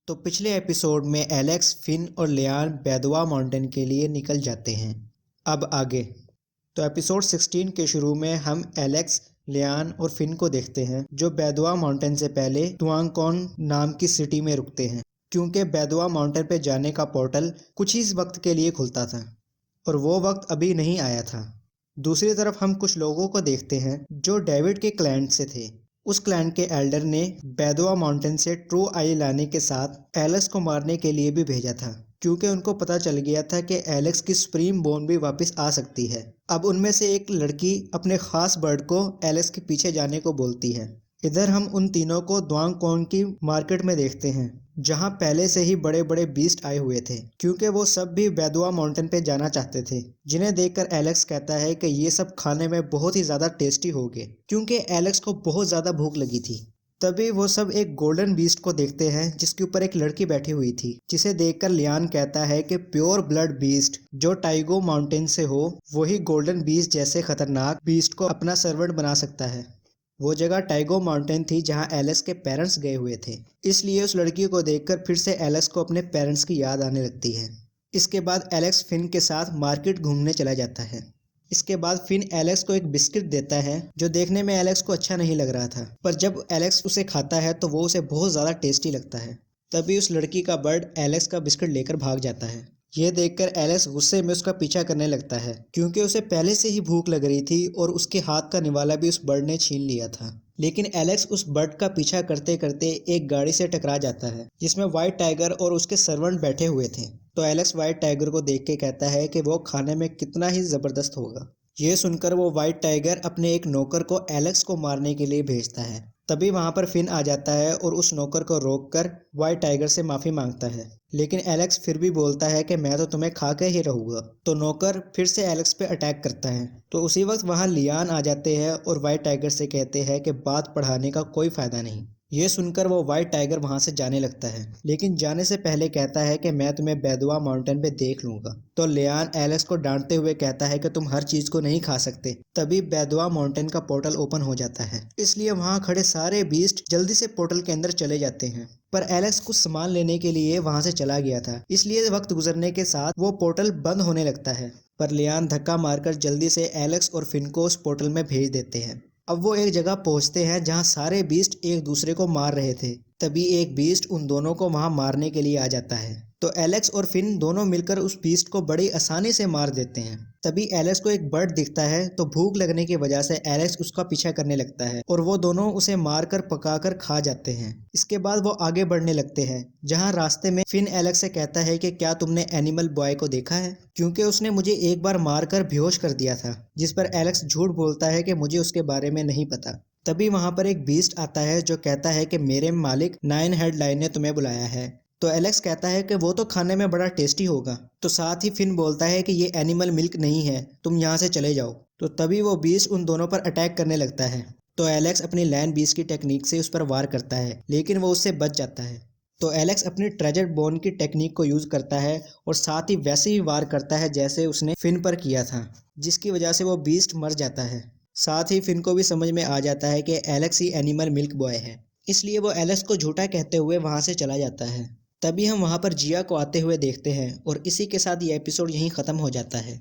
तो पिछले एपिसोड में एलेक्स, फिन और लियान बेदवा माउंटेन के लिए निकल जाते हैं। अब आगे तो एपिसोड 16 के शुरू में हम एलेक्स, लियान और फिन को देखते हैं जो बेदवा माउंटेन से पहले तुआंगकॉन नाम की सिटी में रुकते हैं, क्योंकि बेदवा माउंटेन पे जाने का पोर्टल कुछ ही वक्त के लिए खुलता था और वो वक्त अभी नहीं आया था। दूसरी तरफ हम कुछ लोगों को देखते हैं जो डेविड के क्लैन से थे। उस क्लैन के एल्डर ने बेदवा माउंटेन से ट्रू आई लाने के साथ एलेक्स को मारने के लिए भी भेजा था, क्योंकि उनको पता चल गया था कि एलेक्स की सुप्रीम बोन भी वापस आ सकती है। अब उनमें से एक लड़की अपने खास बर्ड को एलेक्स के पीछे जाने को बोलती है। इधर हम उन तीनों को द्वांगकॉन की मार्केट में देखते हैं, जहां पहले से ही बड़े बड़े बीस्ट आए हुए थे, क्योंकि वो सब भी बेदवा माउंटेन पे जाना चाहते थे। जिन्हें देखकर एलेक्स कहता है कि ये सब खाने में बहुत ही ज्यादा टेस्टी होंगे, क्योंकि एलेक्स को बहुत ज्यादा भूख लगी थी। तभी वो सब एक गोल्डन बीस्ट को देखते हैं जिसके ऊपर एक लड़की बैठी हुई थी, जिसे देखकर लियान कहता है कि प्योर ब्लड बीस्ट जो टाइगो माउंटेन से हो वही गोल्डन बीस्ट जैसे खतरनाक बीस्ट को अपना सर्वेंट बना सकता है। वो जगह टाइगो माउंटेन थी जहां एलेक्स के पेरेंट्स गए हुए थे, इसलिए उस लड़की को देखकर फिर से एलेक्स को अपने पेरेंट्स की याद आने लगती है। इसके बाद एलेक्स फिन के साथ मार्केट घूमने चला जाता है। इसके बाद फिन एलेक्स को एक बिस्किट देता है जो देखने में एलेक्स को अच्छा नहीं लग रहा था, पर जब एलेक्स उसे खाता है तो वो उसे बहुत ज़्यादा टेस्टी लगता है। तभी उस लड़की का बर्ड एलेक्स का बिस्किट लेकर भाग जाता है। यह देखकर एलेक्स गुस्से में उसका पीछा करने लगता है, क्योंकि उसे पहले से ही भूख लग रही थी और उसके हाथ का निवाला भी उस बर्ड ने छीन लिया था। लेकिन एलेक्स उस बर्ड का पीछा करते करते एक गाड़ी से टकरा जाता है जिसमें व्हाइट टाइगर और उसके सर्वेंट बैठे हुए थे। तो एलेक्स व्हाइट टाइगर को देख के कहता है कि वो खाने में कितना ही जबरदस्त होगा। ये सुनकर वो व्हाइट टाइगर अपने एक नौकर को एलेक्स को मारने के लिए भेजता है। तभी वहां पर फिन आ जाता है और उस नौकर को रोककर व्हाइट टाइगर से माफी मांगता है, लेकिन एलेक्स फिर भी बोलता है कि मैं तो तुम्हें खा के ही रहूंगा। तो नौकर फिर से एलेक्स पे अटैक करता है। तो उसी वक्त वहां लियान आ जाते हैं और व्हाइट टाइगर से कहते हैं कि बात बढ़ाने का कोई फायदा नहीं। ये सुनकर वो व्हाइट टाइगर वहां से जाने लगता है, लेकिन जाने से पहले कहता है कि मैं तुम्हें बेदवा माउंटेन पे देख लूंगा। तो लियान एलेक्स को डांटते हुए कहता है कि तुम हर चीज को नहीं खा सकते। तभी बेदवा माउंटेन का पोर्टल ओपन हो जाता है, इसलिए वहां खड़े सारे बीस्ट जल्दी से पोर्टल के अंदर चले जाते हैं। पर एलेक्स कुछ सामान लेने के लिए वहां से चला गया था, इसलिए वक्त गुजरने के साथ वो पोर्टल बंद होने लगता है। पर लियान धक्का मारकर जल्दी से एलेक्स और फिन को उस पोर्टल में भेज देते हैं। अब वो एक जगह पहुंचते हैं जहां सारे बीस्ट एक दूसरे को मार रहे थे। तभी एक बीस्ट उन दोनों को वहां मारने के लिए आ जाता है। तो एलेक्स और फिन दोनों मिलकर उस बीस्ट को बड़ी आसानी से मार देते हैं। तभी एलेक्स को एक बर्ड दिखता है, तो भूख लगने की वजह से एलेक्स उसका पीछा करने लगता है और वो दोनों उसे मारकर पकाकर खा जाते हैं। इसके बाद वो आगे बढ़ने लगते हैं, जहां रास्ते में फिन एलेक्स से कहता है कि क्या तुमने एनिमल बॉय को देखा है, क्योंकि उसने मुझे एक बार मारकर बेहोश कर दिया था। जिस पर एलेक्स झूठ बोलता है कि मुझे उसके बारे में नहीं पता। तभी वहां पर एक बीस्ट आता है जो कहता है कि मेरे मालिक 9 हेड लायन ने तुम्हें बुलाया है। तो एलेक्स कहता है कि वो तो खाने में बड़ा टेस्टी होगा। तो साथ ही फिन बोलता है कि ये एनिमल मिल्क नहीं है, तुम यहाँ से चले जाओ। तो तभी वो बीस्ट उन दोनों पर अटैक करने लगता है। तो एलेक्स अपनी लैंड बीस्ट की टेक्निक से उस पर वार करता है, लेकिन वो उससे बच जाता है। तो एलेक्स अपनी ट्रेजर बोन की टेक्निक को यूज करता है और साथ ही वैसे ही वार करता है जैसे उसने फिन पर किया था, जिसकी वजह से वो बीस्ट मर जाता है। साथ ही फिन को भी समझ में आ जाता है कि एलेक्स ही एनिमल मिल्क बॉय है, इसलिए वो एलेक्स को झूठा कहते हुए वहां से चला जाता है। तभी हम वहां पर जिया को आते हुए देखते हैं और इसी के साथ ये एपिसोड यहीं खत्म हो जाता है।